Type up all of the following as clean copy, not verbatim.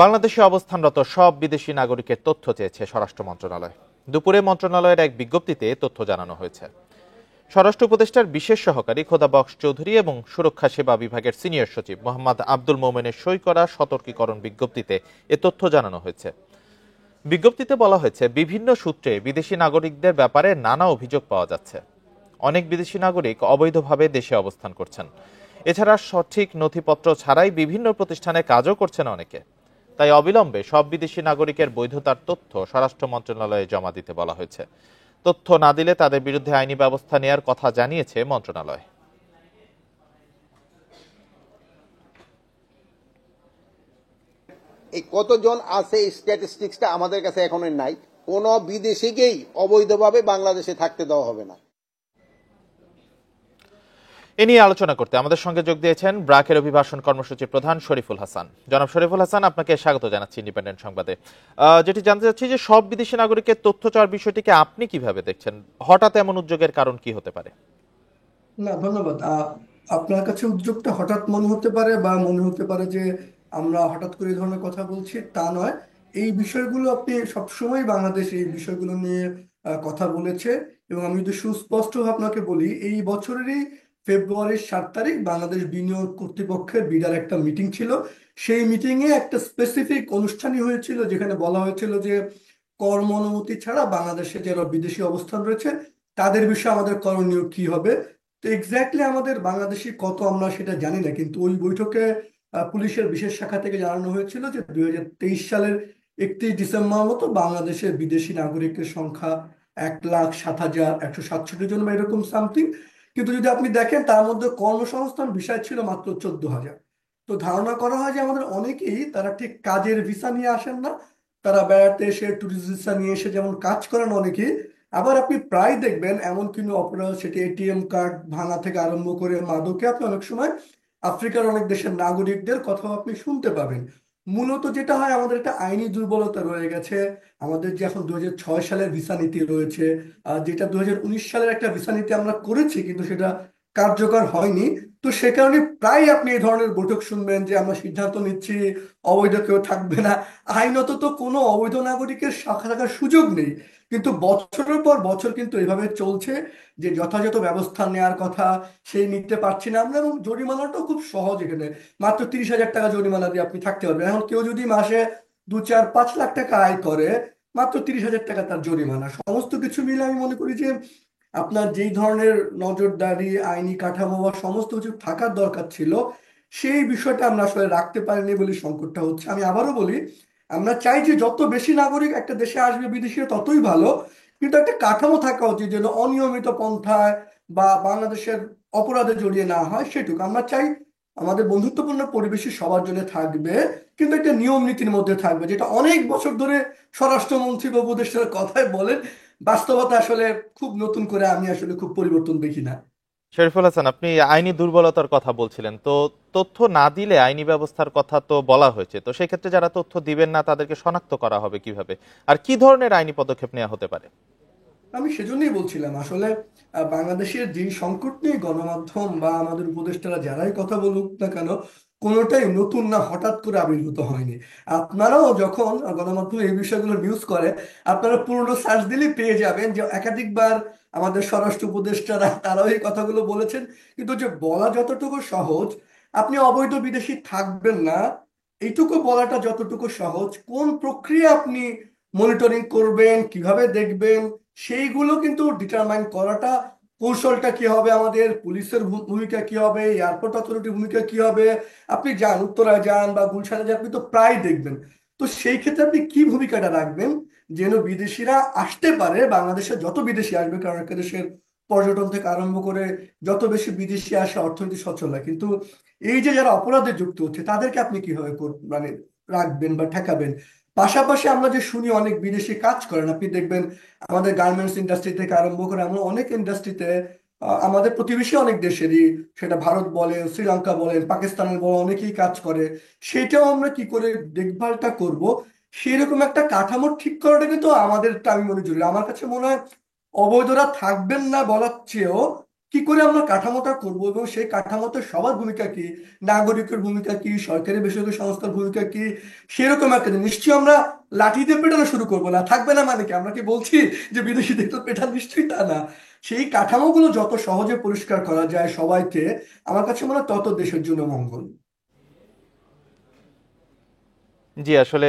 বাংলাদেশে অবস্থানরত সব বিদেশি নাগরিকের তথ্য চেয়েছে স্বরাষ্ট্র মন্ত্রণালয়। দুপুরে মন্ত্রণালয়ের এক বিজ্ঞপ্তিতে তথ্য জানানো হয়েছে। স্বরাষ্ট্র উপদেষ্টার বিশেষ সহকারী খোদা বক্স চৌধুরী এবং সুরক্ষা সেবা বিভাগের সিনিয়র সচিব মোহাম্মদ আব্দুল মোমেনের সই করা সতর্কীকরণ বিজ্ঞপ্তিতে এ তথ্য জানানো হয়েছে। বিজ্ঞপ্তিতে বলা হয়েছে, বিভিন্ন সূত্রে বিদেশি নাগরিকদের ব্যাপারে নানা অভিযোগ পাওয়া যাচ্ছে। অনেক বিদেশি নাগরিক অবৈধভাবে দেশে অবস্থান করছেন। এছাড়া সঠিক নথিপত্র ছাড়াই বিভিন্ন প্রতিষ্ঠানে কাজও করছেন অনেকে। তাই অবিলম্বে সব বিদেশি নাগরিকের বৈধতার তথ্য স্বরাষ্ট্র মন্ত্রণালয়ে জমা দিতে বলা হয়েছে। তথ্য না দিলে তাদের বিরুদ্ধে আইনি ব্যবস্থা নেওয়ার কথা জানিয়েছে মন্ত্রণালয়। এই কতজন আছে এই স্ট্যাটিস্টিক্সটা আমাদের কাছে এখনো নাই। কোন বিদেশিকেই অবৈধভাবে বাংলাদেশে থাকতে দেওয়া হবে না। এ নিয়ে আলোচনা করতে আমাদের সঙ্গে যোগ দিয়েছেন ব্র্যাকের অভিবাসন কর্মসূচির প্রধান শরীফুল হাসান। জনাব শরীফুল হাসান, আপনাকে স্বাগত জানাচ্ছি ইন্ডিপেন্ডেন্ট সংবাদে। যেটি জানতে চাচ্ছি যে সব বিদেশি নাগরিকের তথ্য চাওয়ার বিষয়টিকে আপনি কিভাবে দেখছেন? হঠাৎ এমন উদ্যোগের কারণ কি হতে পারে? না, ধন্যবাদ। আপনার কাছে উদ্যোগটা হঠাৎ মনে হতে পারে বা মনে হতে পারে যে আমরা হঠাৎ করে এই ধরনের কথা বলছি, তা নয়। এই বিষয়গুলো আপনি সবসময় বাংলাদেশ এই বিষয়গুলো নিয়ে কথা বলেছে। এবং আমি যদি সুস্পষ্ট আপনাকে বলি, এই বছরেরই ফেব্রুয়ারির 7 তারিখ বাংলাদেশ বিনিয়োগ কর্তৃপক্ষের বিরাট একটা মিটিং ছিল। সেই মিটিংয়ে একটা স্পেসিফিক অনুষ্ঠানই হয়েছিল, যেখানে বলা হয়েছিল যে কর্ম অনুমতি ছাড়া বাংলাদেশে যারা বিদেশি অবস্থান রয়েছে তাদের বিষয়ে আমাদের করণীয় কি হবে। তো এক্স্যাক্টলি আমাদের বাংলাদেশি কত আমরা সেটা জানি না, কিন্তু ওই বৈঠকে পুলিশের বিশেষ শাখা থেকে জানানো হয়েছিল যে 2023 সালের 31 ডিসেম্বর মতো বাংলাদেশের বিদেশি নাগরিকের সংখ্যা 1,07,167 জন বা এরকম সামথিং। কিন্তু যদি আপনি দেখেন তার মধ্যে কর্মসংস্থান বিষয় ছিল মাত্র 14,000। তো ধারণা করা হয় যে আমাদের অনেকেই তারা ঠিক কাজের ভিসা নিয়ে আসেন না, তারা বেড়াতে এসে ট্যুরিস্ট ভিসা নিয়ে এসে যেমন কাজ করেন অনেকেই। আবার আপনি প্রায় দেখবেন এমন কোনো অপরাধ, সেটি এটিএম কার্ড ভাঙা থেকে আরম্ভ করে মাদকে, আপনি অনেক সময় আফ্রিকার অনেক দেশের নাগরিকদের কথাও আপনি শুনতে পাবেন। মূলত যেটা হয়, আমাদের একটা আইনি দুর্বলতা রয়ে গেছে। আমাদের যে এখন 2006 সালের ভিসা নীতি রয়েছে, যেটা 2019 সালের একটা ভিসা নীতি আমরা করেছি, কিন্তু সেটা কার্যকর হয়নি। তো সে কারণে প্রায় আপনি এই ধরনের বৈঠক শুনবেন যে আমরা সিদ্ধান্ত নিচ্ছি অবৈধ কেউ থাকবে না। আইনত তো কোনো অবৈধ নাগরিকের শাখা থাকার সুযোগ নেই, কিন্তু বছরের পর বছর কিন্তু এভাবে চলছে যে যথাযথ ব্যবস্থা নেওয়ার কথা সেই নিতে পারছি না আমরা। এবং জরিমানাটাও খুব সহজ, এখানে মাত্র 30,000 টাকা জরিমানা দিয়ে আপনি থাকতে পারবেন। এখন কেউ যদি মাসে 2, 4, 5 লাখ টাকা আয় করে, মাত্র 30,000 টাকা তার জরিমানা। সমস্ত কিছু মিলে আমি মনে করি যে আপনার যেই ধরনের নজরদারি, আইনি কাঠামো বা সমস্ত কিছু থাকার দরকার ছিল, সেই বিষয়টা আমরা আসলে রাখতে পারিনি বলে সংকটটা হচ্ছে। আমি আবারও বলি, আমরা চাই যে যত বেশি নাগরিক একটা দেশে আসবে বিদেশিরা ততই ভালো, কিন্তু একটা কাঠামো থাকা উচিত যেন অনিয়মিত পন্থায় বা বাংলাদেশের অপরাধে জড়িয়ে না হয়, সেটুকু আমরা চাই। আমাদের বন্ধুত্বপূর্ণ পরিবেশই সবার জন্য থাকবে, কিন্তু একটা নিয়ম নীতির মধ্যে থাকবে, যেটা অনেক বছর ধরে স্বরাষ্ট্রমন্ত্রী বা উপদেষ্টার কথাই বলেন। বাস্তবতা আসলে খুব নতুন করে আমি আসলে খুব পরিবর্তন দেখি না। শরীফুল হাসান, আপনি আইনি দুর্বলতার কথা বলছিলেন, তো তথ্য না দিলে আইনি ব্যবস্থার কথা তো বলা হয়েছে, তো সেক্ষেত্রে যারা তথ্য দিবেন না তাদেরকে শনাক্ত করা হবে কিভাবে? আর কি ধরনের আইনি পদক্ষেপ নেওয়া হতে পারে? আমি সেজন্যই বলছিলাম আসলে বাংলাদেশের যে সংকট নিয়ে গণমাধ্যম বা আমাদের উপদেষ্টারা যারাই কথা বলুক না কেন, কোনোটাই নতুন না, হঠাৎ করে আবির্ভূত হয়নি। আপনারাও যখন গণমাধ্যমে এই বিষয়গুলো নিউজ করে, আপনারা পুরনো সার্চ দিলেই পেয়ে যাবেন যে একাধিকবার আমাদের স্বরাষ্ট্র উপদেষ্টারা তারাও এই কথাগুলো বলেছেন। কিন্তু যে বলা যতটুকু সহজ, আপনি অবৈধ বিদেশি থাকবেন না, এইটুকু বলাটা যতটুকু সহজ, কোন প্রক্রিয়া আপনি মনিটরিং করবেন, কিভাবে দেখবেন, সেইগুলো কিন্তু ডিটারমাইন করাটা, কৌশলটা কি হবে, আমাদের পুলিশের ভূমিকা কি হবে, এয়ারপোর্ট অথরিটির ভূমিকা কি হবে। আপনি যান উত্তরায় যান বা গুলশানে যান, আপনি তো প্রায় দেখবেন। তো সেই ক্ষেত্রে আপনি কি ভূমিকাটা রাখবেন যেন বিদেশিরা আসতে পারে বাংলাদেশে, যত বিদেশি আসবে, কারণ একটা দেশের পর্যটন থেকে আরম্ভ করে যত বেশি বিদেশি আসে অর্থনীতি সচল হয়। কিন্তু এই যে যারা অপরাধে যুক্ত হচ্ছে তাদেরকে আপনি কিভাবে মানে রাখবেন বা ঠেকাবেন। পাশাপাশি আমরা যে শুনি অনেক বিদেশি কাজ করেন, আপনি দেখবেন আমাদের গার্মেন্টস ইন্ডাস্ট্রি থেকে আরম্ভ করে এমন অনেক ইন্ডাস্ট্রিতে, আমাদের প্রতিবেশী অনেক দেশেরই, সেটা ভারত বলেন, শ্রীলঙ্কা বলেন, পাকিস্তানের বলেন, অনেকেই কাজ করে। সেটাও আমরা কি করে দেখভালটা করব, সেরকম একটা কাঠামো ঠিক করাটা কিন্তু আমাদের, আমি মনে জরুরি। আমার কাছে মনে হয় অবৈধরা থাকবেন না বলার চেয়েও কি করে আমরা কাঠামোটা করব এবং সেই কাঠামোতে সবার ভূমিকা কি, নাগরিকের ভূমিকা কি, সরকারি বেসরকারি সংস্থার ভূমিকা কি, সেরকম একটা নিশ্চয়ই আমরা লাঠি দিয়ে পেটানো শুরু করবো না, থাকবে না মানে কি, আমরা কি বলছি যে বিদেশিদের তো পেটান, নিশ্চয়ই তা না। সেই কাঠামোগুলো যত সহজে পরিষ্কার করা যায় সবাইকে, আমার কাছে মনে হয় তত দেশের জন্য মঙ্গল। জি, আসলে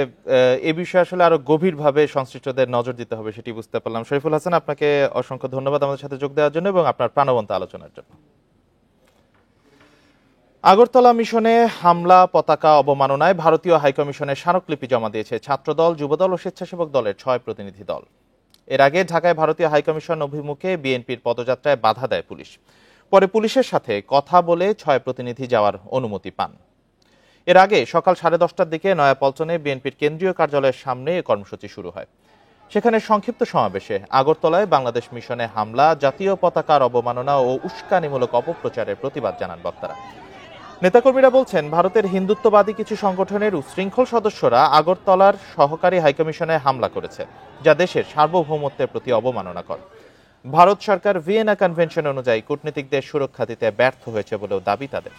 এ বিষয়ে আসলে আরো গভীরভাবে সংশ্লিষ্টদের নজর দিতে হবে, সেটি বুঝতে পারলাম। শরীফুল হাসান, আপনাকে অসংখ্য ধন্যবাদ আমাদের সাথে যোগ দেওয়ার জন্য এবং আপনার প্রাণবন্ত আলোচনার জন্য। আগরতলা মিশনে হামলা, পতাকা অবমাননায় ভারতীয় হাইকমিশনে স্মারকলিপি জমা দিয়েছে ছাত্রদল, যুবদল ও স্বেচ্ছাসেবক দলের 6 প্রতিনিধি দল। এর আগে ঢাকায় ভারতীয় হাইকমিশন অভিমুখে বিএনপির পদযাত্রায় বাধা দেয় পুলিশ। পরে পুলিশের সাথে কথা বলে 6 প্রতিনিধি যাওয়ার অনুমতি পান। এর আগে সকাল 10:30টার দিকে নয়াপল্টনে বিএনপির কেন্দ্রীয় কার্যালয়ের সামনে এ কর্মসূচি শুরু হয়। সেখানে সংক্ষিপ্ত সমাবেশে আগরতলায় বাংলাদেশ মিশনে হামলা, জাতীয় পতাকার অবমাননা ও উস্কানিমূলক অপপ্রচারের প্রতিবাদ জানান বক্তারা। নেতাকর্মীরা বলছেন, ভারতের হিন্দুত্ববাদী কিছু সংগঠনের উচ্ছৃঙ্খল সদস্যরা আগরতলার সহকারী হাইকমিশনে হামলা করেছে, যা দেশের সার্বভৌমত্বের প্রতি অবমাননাকর। ভারত সরকার ভিয়েনা কনভেনশন অনুযায়ী কূটনীতিকদের সুরক্ষা দিতে ব্যর্থ হয়েছে বলেও দাবি তাদের।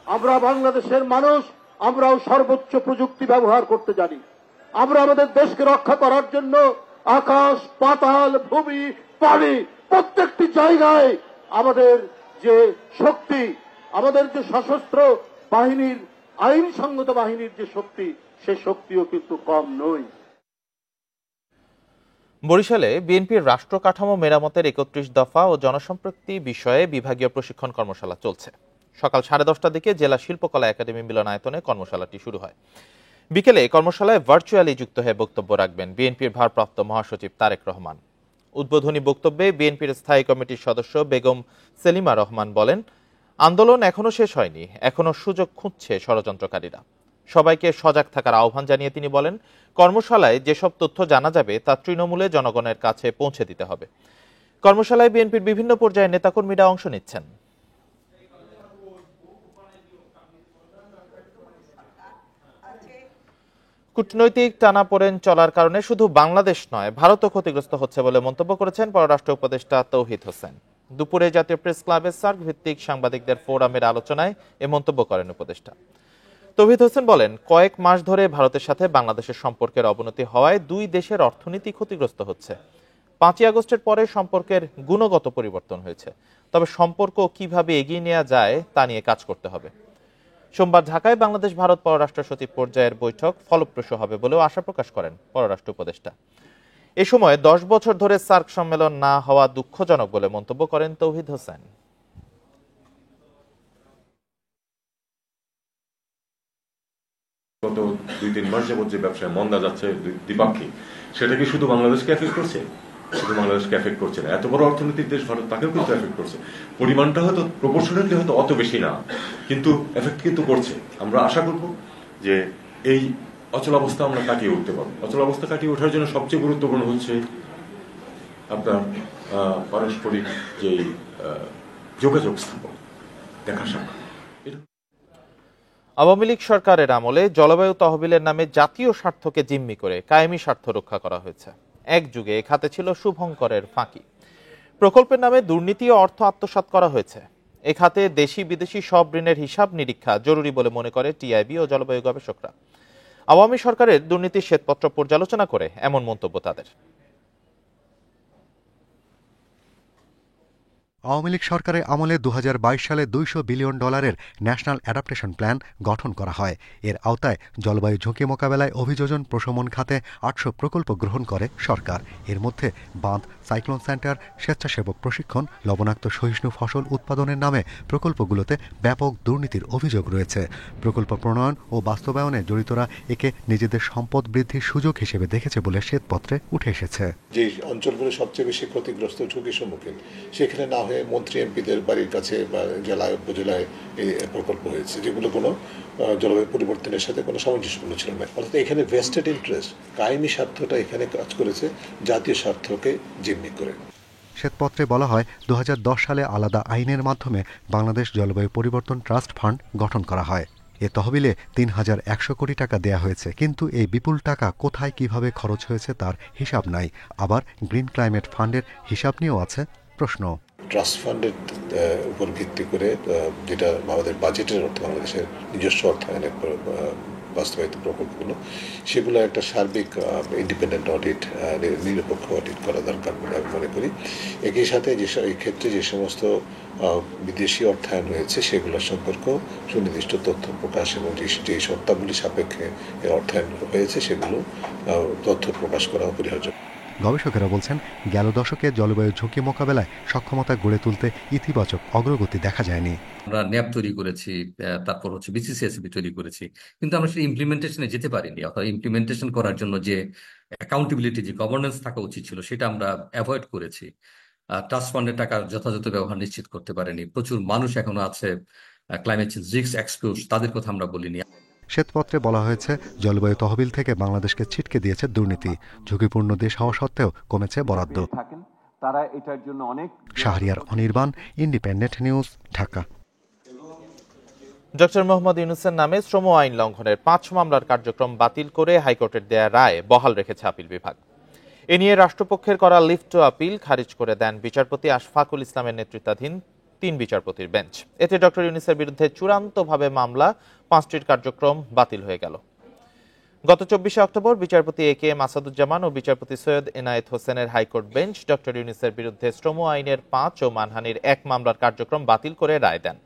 আমরা বাংলাদেশের মানুষ, আমরাও সর্বোচ্চ প্রযুক্তি ব্যবহার করতে জানি। আমরা আমাদের দেশকে রক্ষা করার জন্য আকাশ, পাতাল, ভূমি, পানি, প্রত্যেকটি জায়গায় আমাদের যে শক্তি, আমাদের যে সশস্ত্র বাহিনীর, আইনসঙ্গত বাহিনীর যে শক্তি, সে শক্তিও কিন্তু কম নয়। বরিশালে বিএনপির রাষ্ট্র কাঠামো মেরামতের 31 দফা ও জনসম্পৃক্তি বিষয়ে বিভাগীয় প্রশিক্ষণ কর্মশালা চলছে। সকাল 10:30টার দিকে জেলা শিল্পকলা একাডেমি মিলনায়তনে কর্মশালাটি শুরু হয়। বিকেলে কর্মশালায় ভার্চুয়ালি যুক্ত হয়ে বক্তব্য রাখবেন বিএনপির ভারপ্রাপ্ত মহাসচিব তারেক রহমান। উদ্বোধনী বক্তব্যে বিএনপির স্থায়ী কমিটির সদস্য বেগম সেলিমা রহমান বলেন, আন্দোলন এখনো শেষ হয়নি, এখনো সুযোগ খুঁজছে ষড়যন্ত্রকারীরা। সবাইকে সজাগ থাকার আহ্বান জানিয়ে তিনি বলেন, কর্মশালায় যেসব তথ্য জানা যাবে তা তৃণমূলে জনগণের কাছে পৌঁছে দিতে হবে। কর্মশালায় বিএনপির বিভিন্ন পর্যায়ের নেতাকর্মীরা অংশ নিচ্ছেন। কূটনৈতিক টানাপোড়েন চলার কারণে শুধু বাংলাদেশ নয়, ভারতও ক্ষতিগ্রস্ত হচ্ছে বলে মন্তব্য করেছেন পররাষ্ট্র উপদেষ্টা তৌহিদ হোসেন। দুপুরে জাতীয় প্রেস ক্লাবের সার্ক ভিত্তিক সাংবাদিকদের ফোরামের আলোচনায় এ মন্তব্য করেন উপদেষ্টা। তৌহিদ হোসেন বলেন, কয়েক মাস ধরে ভারতের সাথে বাংলাদেশের সম্পর্কের অবনতি হওয়ায় দুই দেশের অর্থনীতি ক্ষতিগ্রস্ত হচ্ছে। 5ই আগস্টের পরে সম্পর্কের গুণগত পরিবর্তন হয়েছে, তবে সম্পর্ক কিভাবে এগিয়ে নেওয়া যায় তা নিয়ে কাজ করতে হবে। সোমবার ঢাকায় বাংলাদেশ ভারত পররাষ্ট্র সচিব পর্যায়ের বৈঠক ফলপ্রসূ হবে বলেও আশা প্রকাশ করেন পররাষ্ট্র উপদেষ্টা। এ সময় 10 বছর ধরে সার্ক সম্মেলন না হওয়া দুঃখজনক বলে মন্তব্য করেন তৌহিদ হোসেন। গত 2-3 মাস যাবত যে ব্যবসায় মন্দা যাচ্ছে দ্বিপাক্ষিক, সেটা কি শুধু বাংলাদেশকে এফেক্ট করছে? শুধু বাংলাদেশকে এফেক্ট করছে না, এত বড় অর্থনৈতিক দেশ ভারত, তাকেও কিন্তু এফেক্ট করছে। পরিমাণটা হয়তো প্রপোর্শনালি হয়তো অত বেশি না, কিন্তু এফেক্ট কিন্তু করছে। আমরা আশা করব যে এই অচলাবস্থা আমরা কাটিয়ে উঠতে পারবো। অচলাবস্থা কাটিয়ে ওঠার জন্য সবচেয়ে গুরুত্বপূর্ণ হচ্ছে আপনার পারস্পরিক যে যোগাযোগ স্থাপন, দেখা সাক্ষাৎ। আওয়ামী লীগ সরকারের আমলে জলবায়ু তহবিলের নামে জাতীয় স্বার্থকে জিম্মি করে কায়েমি স্বার্থ রক্ষা করা হয়েছে। এক যুগে এ খাতে ছিল শুভঙ্করের ফাঁকি। প্রকল্পের নামে দুর্নীতি ও অর্থ আত্মসাৎ করা হয়েছে। এ খাতে দেশি বিদেশি সব ঋণের হিসাব নিরীক্ষা জরুরি বলে মনে করে টিআইবি ও জলবায়ু গবেষকরা। আওয়ামী সরকারের দুর্নীতির শ্বেতপত্র পর্যালোচনা করে এমন মন্তব্য তাদের। আওয়ামী লীগ সরকারের আমলে 2022 সালে $200 বিলিয়ন ন্যাশনাল অ্যাডাপ্টেশন প্ল্যান গঠন করা হয়। এর আওতায় জলবায়ু ঝুঁকি মোকাবেলায় অভিযোজন প্রশমন খাতে 800 প্রকল্প গ্রহণ করে সরকার। এর মধ্যে বাঁধ, সাইক্লোন সেন্টার, স্বেচ্ছাসেবক প্রশিক্ষণ, লবণাক্ত সহিষ্ণু ফসল উৎপাদনের নামে প্রকল্পগুলোতে ব্যাপক দুর্নীতির অভিযোগ রয়েছে। প্রকল্প প্রণয়ন ও বাস্তবায়নে জড়িতরা একে নিজেদের সম্পদ বৃদ্ধির সুযোগ হিসেবে দেখেছে বলে শ্বেতপত্রে উঠে এসেছে। যে অঞ্চলগুলো সবচেয়ে বেশি ক্ষতিগ্রস্ত, ঝুঁকির সম্মুখীন, সেখানে না মন্ত্রী এমপিদের বাড়ির কাছে বা জেলায় উপজেলায় এই প্রকল্প হয়েছে, যেগুলো কোনো জলবায়ু পরিবর্তনের সাথে কোনো সামঞ্জস্যপূর্ণ ছিল না। অর্থাৎ এখানে ভেস্টেড ইন্টারেস্ট, কায়েমি স্বার্থটা এখানে কাজ করেছে জাতীয় স্বার্থকে জিম্মি করে। শ্বেতপত্রে বলা হয়, 2010 সালে আলাদা আইনের মাধ্যমে বাংলাদেশ জলবায়ু পরিবর্তন ট্রাস্ট ফান্ড গঠন করা হয়। এ তহবিলে ৩,১০০ কোটি টাকা দেয়া হয়েছে, কিন্তু এই বিপুল টাকা কোথায় কিভাবে খরচ হয়েছে তার হিসাব নাই। আবার গ্রিন ক্লাইমেট ফান্ডের হিসাব নিয়েও আছে প্রশ্ন। ট্রাস্ট ফান্ডের উপর ভিত্তি করে যেটা আমাদের বাজেটের অর্থ, বাংলাদেশের নিজস্ব অর্থায়নের বাস্তবায়িত প্রকল্পগুলো, সেগুলো একটা সার্বিক ইন্ডিপেন্ডেন্ট অডিট, নিরপেক্ষ অডিট করা দরকার বলে আমি মনে করি। একই সাথে এই ক্ষেত্রে যে সমস্ত বিদেশি অর্থায়ন হয়েছে সেগুলোর সম্পর্ক সুনির্দিষ্ট তথ্য প্রকাশ এবং যে শর্তাবলী সাপেক্ষে অর্থায়ন হয়েছে সেগুলো তথ্য প্রকাশ করা অপরিহার্য। গবেষকেরা বলছেন, গেল দশকে জলবায়ু ঝুঁকি মোকাবেলায় সক্ষমতা গড়ে তুলতে ইতিবাচক অগ্রগতি দেখা যায়নি। আমরা ন্যাপ তৈরি করেছি, তারপর বিসিসিএসবি তৈরি করেছি, কিন্তু আমরা সেটা ইমপ্লিমেন্টেশনে যেতে পারিনি। অর্থাৎ ইমপ্লিমেন্টেশন করার জন্য যে অ্যাকাউন্টেবিলিটি, যে গভর্নেন্স থাকা উচিত ছিল, সেটা আমরা অ্যাভয়েড করেছি। ট্রাস্ট ফান্ডের টাকার যথাযথ ব্যবহার নিশ্চিত করতে পারেনি। প্রচুর মানুষ এখনো আছে ক্লাইমেট চেঞ্জ রিস্ক এক্সপোজ, তাদের কথা আমরা বলিনি। শ্বেতপত্রে বলা হয়েছে, জলবায়ু তহবিল থেকে বাংলাদেশকে ছিটকে দিয়েছে দুর্নীতি। ঝুঁকিপূর্ণ দেশ হওয়া সত্ত্বেও কমেছে বরাদ্দ। Shahriar Anirban, Independent News, Dhaka. Doctor Mohammad ইউনূসের নামে শ্রম আইন লঙ্ঘনের 5 মামলার কার্যক্রম বাতিল করে হাইকোর্টের দেয়া রায় বহাল রেখেছে আপিল বিভাগ। এ নিয়ে রাষ্ট্রপক্ষের করা লিভ টু আপিল খারিজ করে দেন বিচারপতি আশফাকুল ইসলামের নেতৃত্বাধীন 3 বিচারপতির বেঞ্চ। এতে ডক্টর ইউনূসের বিরুদ্ধে চূড়ান্তভাবে মামলা 5টির কার্যক্রম বাতিল হয়ে গেল। গত 24 অক্টোবর বিচারপতি এ কে এম আসাদুজ্জামান ও বিচারপতি সৈয়দ এনায়েত হোসেনের হাইকোর্ট বেঞ্চ ডক্টর ইউনূসের বিরুদ্ধে শ্রম আইনের 5 ও মানহানির 1 মামলার কার্যক্রম বাতিল করে রায় দেন।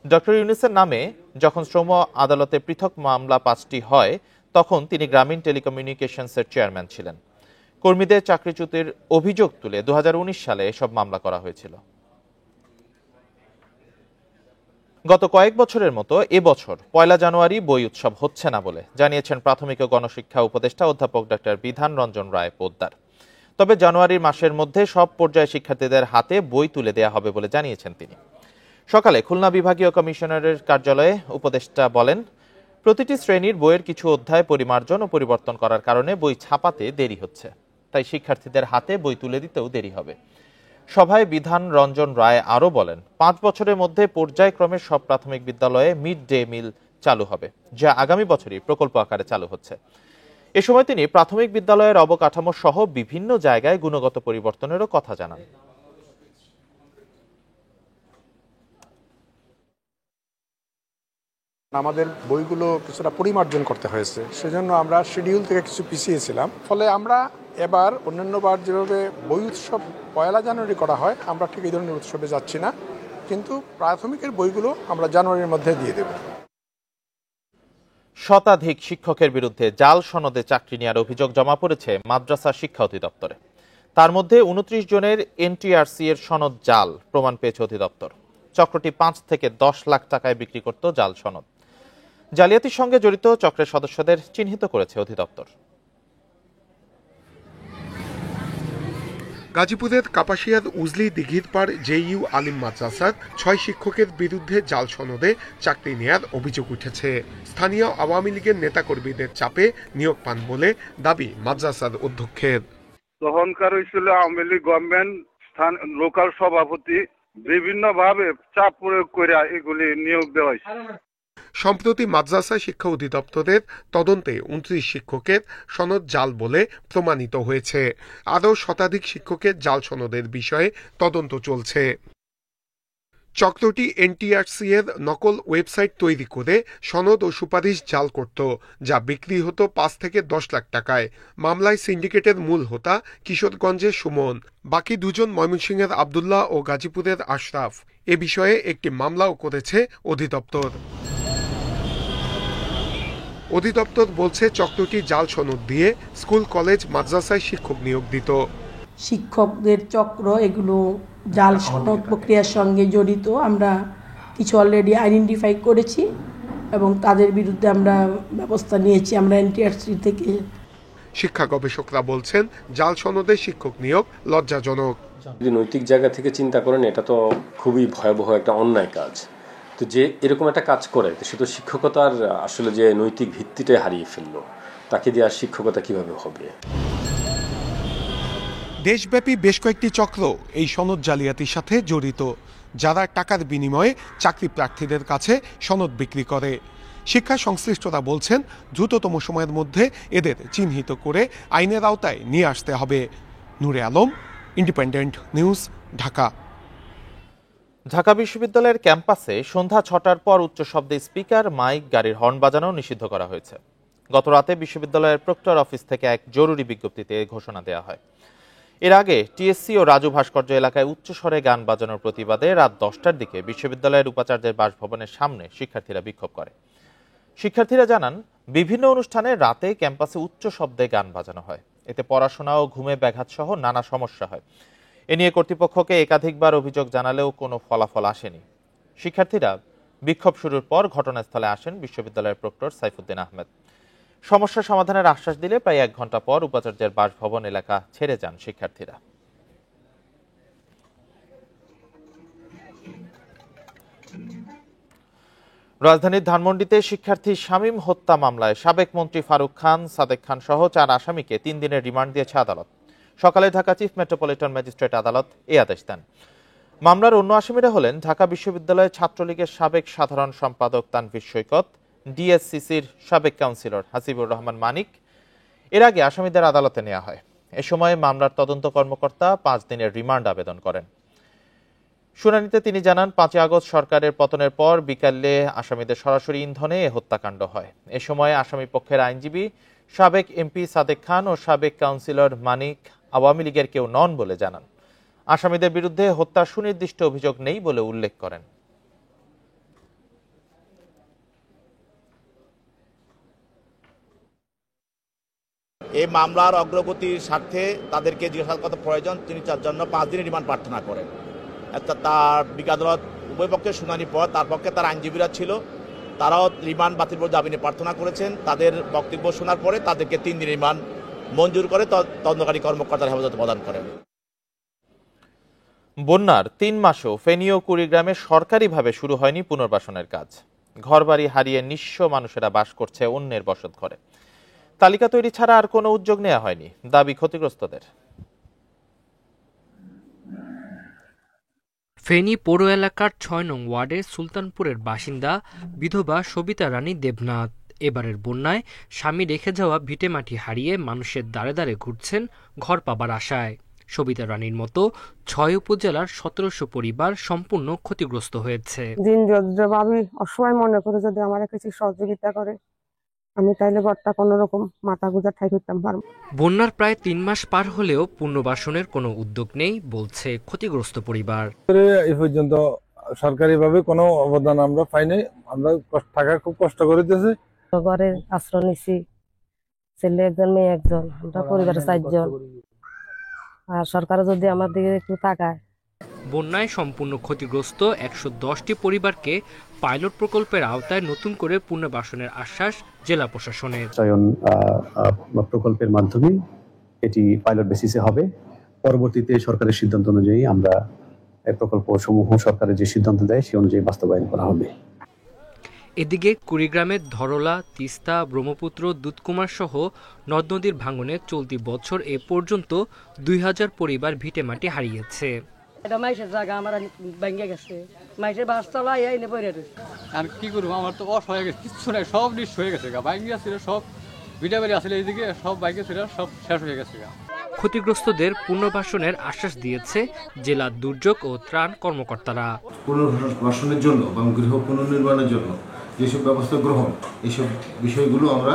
ডক্টর ইউনূসের নামে যখন শ্রম আদালতে পৃথক মামলা 5টি হয়, তখন তিনি গ্রামীণ টেলিকমিউনিকেশনসের চেয়ারম্যান ছিলেন। কর্মীদের চাকরিচ্যুতির অভিযোগ তুলে 2019 সালে এসব মামলা করা হয়েছিল। গত কয়েক বছরের মতো এবছর 1 জানুয়ারি বই উৎসব হচ্ছে না বলে জানিয়েছেন প্রাথমিক ও গণশিক্ষা উপদেষ্টা অধ্যাপক ডক্টর বিধান রঞ্জন রায় পোদ্দার। তবে জানুয়ারির মাসের মধ্যে সব পর্যায়ে শিক্ষার্থীদের হাতে বই তুলে দেওয়া হবে বলে জানিয়েছেন তিনি। সকালে খুলনা বিভাগীয় কমিশনারের কার্যালয়ে উপদেষ্টা বলেন, প্রতিটি শ্রেণীর বইয়ের কিছু অধ্যায় পরিমার্জন ও পরিবর্তন করার কারণে বই ছাপাতে দেরি হচ্ছে, তাই শিক্ষার্থীদের হাতে বই তুলে দিতেও দেরি হবে। সভায় বিধান রঞ্জন রায় আরও বলেন, 5 বছরের মধ্যে পর্যায়ক্রমে সব প্রাথমিক বিদ্যালয়ে মিড ডে মিল চালু হবে, যা আগামী বছরই প্রকল্প আকারে চালু হচ্ছে। এ সময় তিনি প্রাথমিক বিদ্যালয়ের অবকাঠামো সহ বিভিন্ন জায়গায় গুণগত পরিবর্তনেরও কথা জানান। আমাদের বইগুলো কিছুটা পরিমার্জন করতে হয়েছে, সেজন্য আমরা শিডিউল থেকে কিছু পিছিয়েছিলাম। ফলে আমরা এবার অন্যান্যবার যেভাবে বই উৎসব 1 জানুয়ারি করা হয়, আমরা ঠিক এই ধরনের উৎসবে যাচ্ছি না, কিন্তু প্রাথমিকের বইগুলো আমরা জানুয়ারির মধ্যে দিয়ে দেব। শতাধিক শিক্ষকের বিরুদ্ধে জাল সনদে চাকরি নেওয়ার অভিযোগ জমা পড়েছে মাদ্রাসা শিক্ষা অধিদপ্তরে। তার মধ্যে 29 জনের এনটিআরসি এর সনদ জাল প্রমাণ পেয়েছে অধিদপ্তর। চক্রটি 5 থেকে 10 লাখ টাকায় বিক্রি করত জাল সনদ। জালিয়াতির সঙ্গে জড়িত চক্রের সদস্যদের চিহ্নিত করেছে অধিদপ্তর। গাজীপুরের কাপাসিয়ার উজলি দিঘির পাড় জেইউ আলিম মাদ্রাসার 6 শিক্ষকের বিরুদ্ধে জাল সনদে চাকরি নেয়ার অভিযোগ উঠেছে। স্থানীয় আওয়ামী লীগের নেতাকর্মীদের চাপে নিয়োগ পান বলে দাবি মাদ্রাসার অধ্যক্ষের। তখনকার হয়েছিল আওয়ামী লীগ গভর্নমেন্ট, লোকাল সভাপতি বিভিন্নভাবে চাপ প্রয়োগ করে এগুলি নিয়োগ দেওয়া হয়েছে। সম্প্রতি মাদ্রাসা শিক্ষা অধিদপ্তরের তদন্তে 29 শিক্ষকের সনদ জাল বলে প্রমাণিত হয়েছে। আরও শতাধিক শিক্ষকের জাল সনদের বিষয়ে তদন্ত চলছে। চক্রটি এনটিআরসি এর নকল ওয়েবসাইট তৈরি করে সনদ ও সুপারিশ জাল করত, যা বিক্রি হতো 5 থেকে 10 লাখ টাকায়। মামলায় সিন্ডিকেটের মূল হোতা কিশোরগঞ্জের সুমন, বাকি 2 জন ময়মনসিংহের আব্দুল্লাহ ও গাজীপুরের আশরাফ। এ বিষয়ে একটি মামলাও করেছে অধিদপ্তর। অধিদপ্তর বলছে, চক্রটি জাল সনদ দিয়ে স্কুল কলেজ মাদ্রাসায় শিক্ষক নিয়োগ দিত। শিক্ষকদের চক্র এগুলো জাল সনদ প্রক্রিয়ার সঙ্গে জড়িত আমরা কিছু অলরেডি আইডেন্টিফাই করেছি এবং তাদের বিরুদ্ধে আমরা ব্যবস্থা নিয়েছি আমরা এনটিআরসি থেকে। শিক্ষা গবেষকরা বলছেন, জাল সনদে শিক্ষক নিয়োগ লজ্জাজনক। যদি নৈতিক জায়গা থেকে চিন্তা করেন, এটা তো খুবই ভয়াবহ একটা অন্যায় কাজ। তো যে এরকম একটা কাজ করে, সে তো শিক্ষকতার আসলে যে নৈতিক ভিত্তিটাই হারিয়ে ফেললো, তাকে দিয়ে আর শিক্ষকতা কিভাবে হবে? দেশব্যাপী বেশ কয়েকটি চক্র এই সনদ জালিয়াতির সাথে জড়িত, যারা টাকার বিনিময়ে চাকরি প্রার্থীদের কাছে সনদ বিক্রি করে। শিক্ষা সংশ্লিষ্টরা বলছেন দ্রুততম সময়ের মধ্যে এদের চিহ্নিত করে আইনের আওতায় নিয়ে আসতে হবে। নূরে আলম, ইন্ডিপেন্ডেন্ট নিউজ, ঢাকা। ঢাকা বিশ্ববিদ্যালয়ের ক্যাম্পাসে সন্ধ্যা 6টার পর উচ্চ শব্দে স্পিকার, মাইক, গাড়ির হর্ন বাজানো নিষিদ্ধ করা হয়েছে। গত রাতে বিশ্ববিদ্যালয়ের প্রক্টর অফিস থেকে এক জরুরি বিজ্ঞপ্তিতে ঘোষণা দেওয়া হয়। এর আগে টিএসসি ও রাজু ভাস্কর্য এলাকায় উচ্চস্বরে গান বাজানোর প্রতিবাদে রাত 10টার দিকে বিশ্ববিদ্যালয়ের উপাচার্যের বাসভবনের সামনে শিক্ষার্থীরা বিক্ষোভ করে। শিক্ষার্থীরা জানান, বিভিন্ন অনুষ্ঠানে রাতে ক্যাম্পাসে উচ্চ শব্দে গান বাজানো হয়, এতে পড়াশোনা ও ঘুমে ব্যাঘাত সহ নানা সমস্যা হয়। এ নিয়ে কর্তৃপক্ষকে একাধিকবার অভিযোগ জানালেও কোনো ফলাফল আসেনি। শিক্ষার্থীরা বিক্ষোভ শুরুর পর ঘটনাস্থলে আসেন বিশ্ববিদ্যালয়ের প্রক্টর সাইফুদ্দিন আহমেদ। সমস্যা সমাধানের আশ্বাস দিলে প্রায় 1 ঘন্টা পর উপাচার্যের বাসভবন এলাকা ছেড়ে যান শিক্ষার্থীরা। রাজধানীর ধানমন্ডিতে শিক্ষার্থী শামীম হত্যা মামলায় সাবেক মন্ত্রী ফারুক খান, সাদেক খান সহ 4 আসামিকে 3 দিনের রিমান্ড দিয়েছে আদালত। সকালে ঢাকা চিফ মেট্রোপলিটন ম্যাজিস্ট্রেট আদালত এ আদেশ দেন। মামলার অন্য আসামিরা হলেন ঢাকা বিশ্ববিদ্যালয় ছাত্রলীগের সাবেক সাধারণ সম্পাদক তানভীর সৈকত, ডিএসসিসির সাবেক কাউন্সিলর হাসিবুর রহমান মানিক। এর আগে আসামিদের আদালতে নেওয়া হয়। এ সময় মামলার তদন্ত কর্মকর্তা 5 দিনের রিমান্ড আবেদন করেন। শুনানিতে তিনি জানান, 5 আগস্ট সরকারের পতনের পর বিকালে আসামিদের সরাসরি ইন্ধনে এ হত্যাকাণ্ড হয়। এ সময় আসামি পক্ষের আইনজীবী সাবেক এমপি সাদেক খান ও সাবেক কাউন্সিলর মানিক আওয়ামী লীগের কেউ নন বলে জানান। আসামিদের বিরুদ্ধে হত্যার সুনির্দিষ্ট অভিযোগ নেই বলে উল্লেখ করেন। এই মামলার অগ্রগতির স্বার্থে তাদেরকে জিজ্ঞাসাবাদ করা প্রয়োজন, তিনি তার জন্য 5 দিনের রিমান্ড প্রার্থনা করেন। তার আদালত উভয় পক্ষের শুনানির পর তার পক্ষে তার আইনজীবীরা ছিল, তারাও রিমান্ড বাতিল করে জামিনে প্রার্থনা করেছেন। তাদের বক্তব্য শোনার পরে তাদেরকে 3 দিনের রিমান্ড মঞ্জুর করে তদন্তকারী কর্মকর্তার হেফাজতে প্রদান করেন। বন্যার 3 মাসেও ফেনী ও কুড়িগ্রামে সরকারিভাবে শুরু হয়নি পুনর্বাসনের কাজ। ঘরবাড়ি হারিয়ে নিঃস্ব মানুষেরা বাস করছে অন্যের বসত ঘরে। তালিকা তৈরি ছাড়া আর কোনো উদ্যোগ নেওয়া হয়নি, দাবি ক্ষতিগ্রস্তদের। ফেনী পৌর এলাকার 6 নং ওয়ার্ডের সুলতানপুরের বাসিন্দা বিধবা সবিতা রানী দেবনাথ এবারের বন্যায় স্বামী রেখে যাওয়া ভিটেমাটি হারিয়ে মানুষের দ্বারে দ্বারে ঘুরছেন ঘর পাবার আশায়। সবিতা রানীর মতো 6 উপজেলার 1700 পরিবার সম্পূর্ণ ক্ষতিগ্রস্ত হয়েছে। দিন আমি অসময় মনে করে যদি আমার কিছু সহযোগিতা করে আমি তাইলে ঘরটা কোনো রকম মাথা গুঁজা ঠাই করতাম পারবো। বন্যার প্রায় 3 মাস পার হলেও পুনর্বাসনের কোনো উদ্যোগ নেই বলছে ক্ষতিগ্রস্ত পরিবার। এই পর্যন্ত সরকারিভাবে কোনো অবদান আমরা পাইনি। আমরা টাকা খুব কষ্ট করিতেছি। ঘরের আশ্রয় নিছি, ছেলে একজন মেয়ে একজন, আমরা পরিবারের 4 জন। আর সরকার যদি আমার দিকে একটু তাকায়। বন্যায় সম্পূর্ণ ক্ষতিগ্রস্ত 110টি পরিবারকে পাইলট প্রকল্পের আওতায় নতুন করে পুনর্বাসনের আশ্বাস জেলা প্রশাসনের। প্রকল্পের মাধ্যমে এটি পাইলট বেসিসে হবে। পরবর্তীতে সরকারের সিদ্ধান্ত অনুযায়ী আমরা এই প্রকল্প সমূহ সরকারের যে সিদ্ধান্ত দেয় সেই অনুযায়ী বাস্তবায়ন করা হবে। এদিকে কুড়িগ্রামের ধরলা, তিস্তা, ব্রহ্মপুত্র, দুধকুমার সহ নদ নদীর ভাঙনে চলতি বছর এ পর্যন্ত 2000 পরিবার ভিটেমাটি হারিয়েছে। এটা মাইসের জায়গা আমার ভেঙে গেছে, মাইসের বাসতলা এনে পড়ে রয়েছে। আর কি করবো, আমার তো অস হয়ে গেছে, কিচ্ছু নাই, সব নিঃস্ব হয়ে গেছে। বাইঙ্গি ছিল সব, ভিটাবাড়ি আসলে এইদিকে সব বাইকে ছিল, সব শেষ হয়ে গেছে। ক্ষতিগ্রস্তদের পুনর্বাসনের আশ্বাস দিয়েছে জেলা দুর্যোগ ও ত্রাণ কর্মকর্তারা। পুনর্বাসনের জন্য এবং গৃহ পুনর্নির্মাণের জন্য যেসব ব্যবস্থা গ্রহণ, এইসব বিষয়গুলো আমরা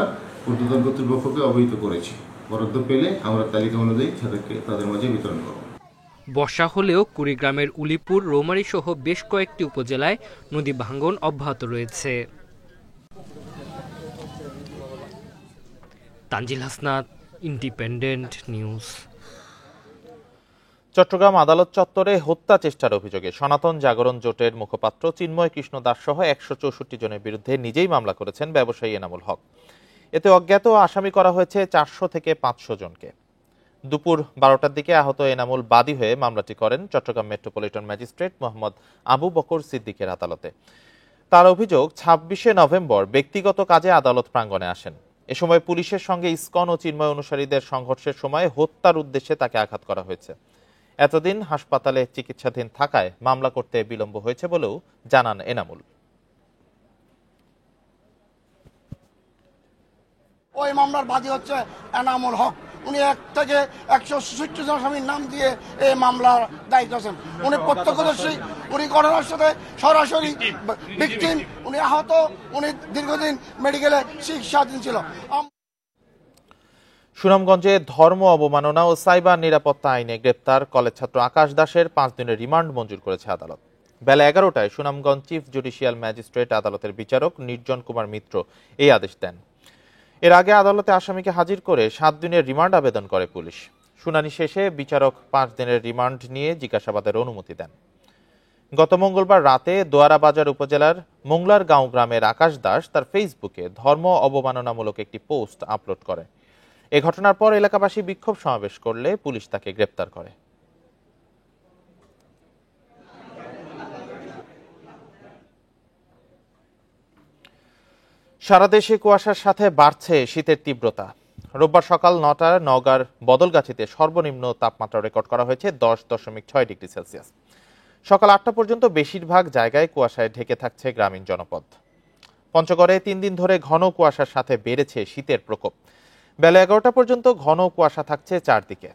ঊর্ধ্বতন কর্তৃপক্ষকে অবহিত করেছি। বরাদ্দ পেলে আমরা তালিকা অনুযায়ী সেটাকে তাদের মাঝে বিতরণ করব। বর্ষা হলেও কুড়িগ্রামের উলিপুর, রৌমারী সহ বেশ কয়েকটি উপজেলায় নদী ভাঙন অব্যাহত রয়েছে। Tanjil Hasnat, Independent News. চট্টগ্রাম আদালত চত্বরে হত্যা চেষ্টার অভিযোগে সনাতন জাগরণ জোটের মুখপাত্র চিন্ময় কৃষ্ণ দাস সহ 164 জনের বিরুদ্ধে নিজেই মামলা করেছেন ব্যবসায়ী এনামুল হক। এতে অজ্ঞাত আসামি করা হয়েছে 400 থেকে 500 জনকে। দুপুর 12টার দিকে আহত এনামুল বাদী হয়ে মামলাটি করেন চট্টগ্রাম মেট্রোপলিটন ম্যাজিস্ট্রেট মোহাম্মদ আবু বকর সিদ্দিকের আদালতে। তার অভিযোগ, 26শে নভেম্বর ব্যক্তিগত কাজে আদালত প্রাঙ্গণে আসেন। এ সময় পুলিশের সঙ্গে ইসকন ও চিন্ময় অনুসারীদের সংঘর্ষের সময় হত্যার উদ্দেশ্যে তাকে আঘাত করা হয়েছে। এতদিন হাসপাতালে চিকিৎসাধীন থাকায় মামলা করতে বিলম্ব হয়েছে বলেও জানান এনামুল। ওই মামলার বাদী হচ্ছে এনামুল হক। উনি 1 থেকে 166 জন আসামির নাম দিয়ে এই মামলার দায়িত্ব আছেন। উনি প্রত্যক্ষদর্শী, উনি ঘটনার সাথে সরাসরি ভিকটিম, উনি আহত, উনি দীর্ঘদিন মেডিকেলে চিকিৎসাধীন ছিল। সুনামগঞ্জে ধর্ম অবমাননা ও সাইবার নিরাপত্তা আইনে গ্রেপ্তার কলেজ ছাত্র আকাশ দাসের 5 দিনের রিমান্ড মঞ্জুর করেছে আদালত। বেলা 11টায় সুনামগঞ্জ চিফ জুডিশিয়াল ম্যাজিস্ট্রেট আদালতের বিচারক নির্জন কুমার মিত্র এই আদেশ দেন। এর আগে আদালতে আসামিকে হাজির করে 7 দিনের রিমান্ড আবেদন করে পুলিশ। শুনানি শেষে বিচারক 5 দিনের রিমান্ড নিয়ে জিজ্ঞাসাবাদের অনুমতি দেন। গত মঙ্গলবার রাতে দোয়ারা বাজার উপজেলার মোংলার গাঁও গ্রামের আকাশ দাস তার ফেসবুকে ধর্ম অবমাননামূলক একটি পোস্ট আপলোড করে। এ ঘটনার পর এলাকাবাসী বিক্ষোভ সমাবেশ করলে পুলিশ তাকে গ্রেপ্তার করে। সারা দেশে কুয়াশার সাথে বাড়ছে শীতের তীব্রতা। রোববার সকাল 9টায় নওগাঁর বদলগাছিতে সর্বনিম্ন তাপমাত্রা রেকর্ড করা হয়েছে 10.6 ডিগ্রি সেলসিয়াস। সকাল 8টা পর্যন্ত বেশিরভাগ জায়গায় কুয়াশায় ঢেকে থাকছে গ্রামীণ জনপদ। পঞ্চগড়ে 3 দিন ধরে ঘন কুয়াশার সাথে বেড়েছে শীতের প্রকোপ। বেলা 11টা পর্যন্ত ঘন কুয়াশা থাকছে চারদিকে।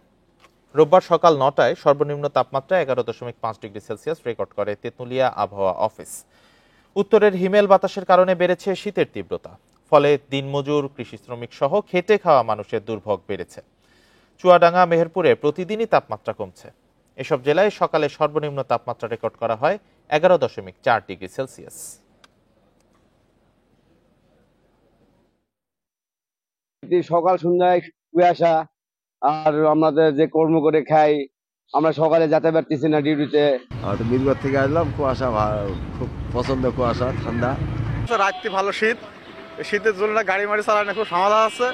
রোববার সকাল 9টায় সর্বনিম্ন তাপমাত্রা 11.5 ডিগ্রি সেলসিয়াস রেকর্ড করে তেঁতুলিয়া আবহাওয়া অফিস। উত্তরের হিমেল বাতাসের কারণে বেড়েছে শীতের তীব্রতা। ফলে দিনমজুর, কৃষি শ্রমিক সহ খেটে খাওয়া মানুষের দুর্ভোগ বেড়েছে। চুয়াডাঙ্গা, মেহেরপুরে প্রতিদিনই তাপমাত্রা কমছে। এসব জেলায় সকালে সর্বনিম্ন তাপমাত্রা রেকর্ড করা হয় 11.4 ডিগ্রি সেলসিয়াস। সকাল সন্ধ্যায় কুয়াশা, আর আমাদের যে কর্ম করে খাই আমরা সকালে যেতে পারতেছি না ডিউটিতে। বীরগড় থেকে আসলাম, কুয়াশা খুব পছন্দ, কুয়াশা ঠান্ডা। রাত্রি ভালো শীত, শীতের জন্য গাড়ি মাড়ি চালানো খুব সমস্যা আছে।